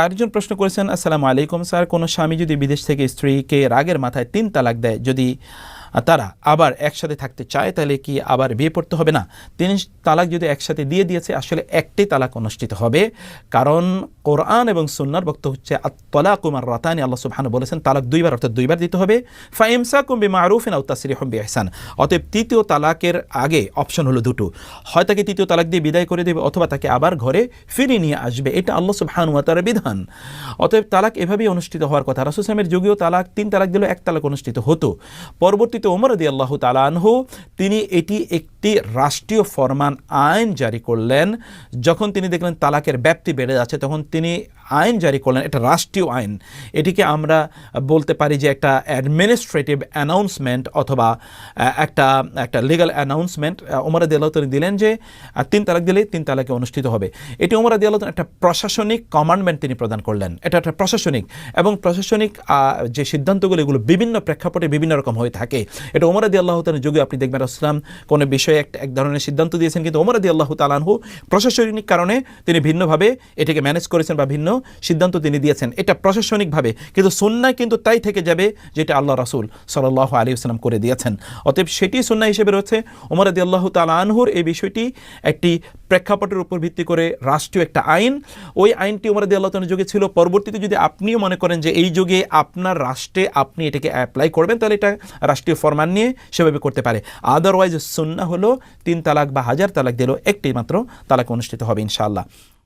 আরেকজন প্রশ্ন করেছেন, আসসালামু আলাইকুম স্যার, কোনো স্বামী যদি বিদেশ থেকে স্ত্রীকে রাগের মাথায় 3 তালাক দেয়, যদি তারা আবার একসাথে থাকতে চায় তাহলে কি আবার বিয়ে পড়তে হবে? না, 3 তালাক যদি একসাথে দিয়ে দিয়েছে আসলে একটাই তালাক অনুষ্ঠিত হবে, কারণ কোরআন এবং সুন্নাহর বক্তব্য হচ্ছে আত-তালাকু মাররাতানি, আল্লাহ সুবহানাহু বলেছেন তালাক 2 বার, অর্থাৎ 2 বার দিতে হবে। ফাইমসাকুম বিমারুফিন আও তাসরিহুম বিইহসান, অতএব তৃতীয় তালাকের আগে অপশন হলো দুটো, হয় তাকে তৃতীয় তালাক দিয়ে বিদায় করে দেবে অথবা তাকে আবার ঘরে ফিরিয়ে নিয়ে আসবে, এটা আল্লাহ সুবহানাহু ওয়া তাআলার বিধান। অতএব তালাক এভাবেই অনুষ্ঠিত হওয়ার কথা। রাসূল সাল্লাল্লাহু আলাইহি ওয়াসাল্লামের যুগেও তালাক 3 তালাক দিলেও 1 তালাক অনুষ্ঠিত হতো। পরবর্তীতে ওমর রাদিয়াল্লাহু তাআলা আনহু তিনি এটি একটি রাষ্ট্রীয় ফরমান আইন জারি করলেন। যখন তিনি দেখলেন তালাকের ব্যাপ্তি বেড়ে যাচ্ছে তখন তিনি আইন জারি করলেন, এটা রাষ্ট্রীয় আইন, এটিকে আমরা বলতে পারি যে একটা অ্যাডমিনিস্ট্রেটিভ অ্যানাউন্সমেন্ট অথবা একটা লিগ্যাল অ্যানাউন্সমেন্ট ওমর রাদিয়াল্লাহু তাআলা দিলেন যে 3 তালাক দিলে 3 তালাকে অনুষ্ঠিত হবে। এটি ওমর রাদিয়াল্লাহু তাআলা একটা প্রশাসনিক কমান্ডমেন্ট তিনি প্রদান করলেন, এটা একটা প্রশাসনিক, এবং প্রশাসনিক যে সিদ্ধান্তগুলো এগুলো বিভিন্ন প্রেক্ষাপটে বিভিন্ন রকম হয়ে থাকে। এটা ওমর রাদিয়াল্লাহু তাআলার যুগে আপনি দেখবেন রাসূলুল্লাহ কোনো বিষয়ে এক ধরনের সিদ্ধান্ত দিয়েছেন, কিন্তু ওমর রাদিয়াল্লাহু তাআলা আনহু প্রশাসনিক কারণে তিনি ভিন্নভাবে এটাকে ম্যানেজ করেছেন বা ভিন্ন সিদ্ধান্ত তিনি দিয়েছেন, এটা প্রশাসনিকভাবে, কিন্তু সুন্নাহ কিন্তু তাই থেকে যাবে যেটা আল্লাহ রাসূল সাল্লাল্লাহু আলাইহি ওয়াসাল্লাম করে দিয়েছেন। অতএব সেটি সুন্নাহ হিসেবে রয়েছে। ওমর রাদিয়াল্লাহু তাআলা আনহুর এই বিষয়টি একটি প্রেক্ষাপটের উপর ভিত্তি করে রাষ্ট্রীয় একটা আইন, ওই আইনটি ওমর রাদিয়াল্লাহু তাআলার যুগে ছিল। পরবর্তীতে যদি আপনিও মনে করেন যে এই যুগে আপনার রাষ্ট্রে আপনি এটাকে অ্যাপ্লাই করবেন, তাহলে এটা রাষ্ট্রীয় ফরমান নিয়ে সেভাবে করতে পারে। আদারওয়াইজ সুন্নাহ হলো 3 তালাক বা 1000 তালাক দিলেও একটি মাত্র তালাক অনুষ্ঠিত হবে ইনশাআল্লাহ।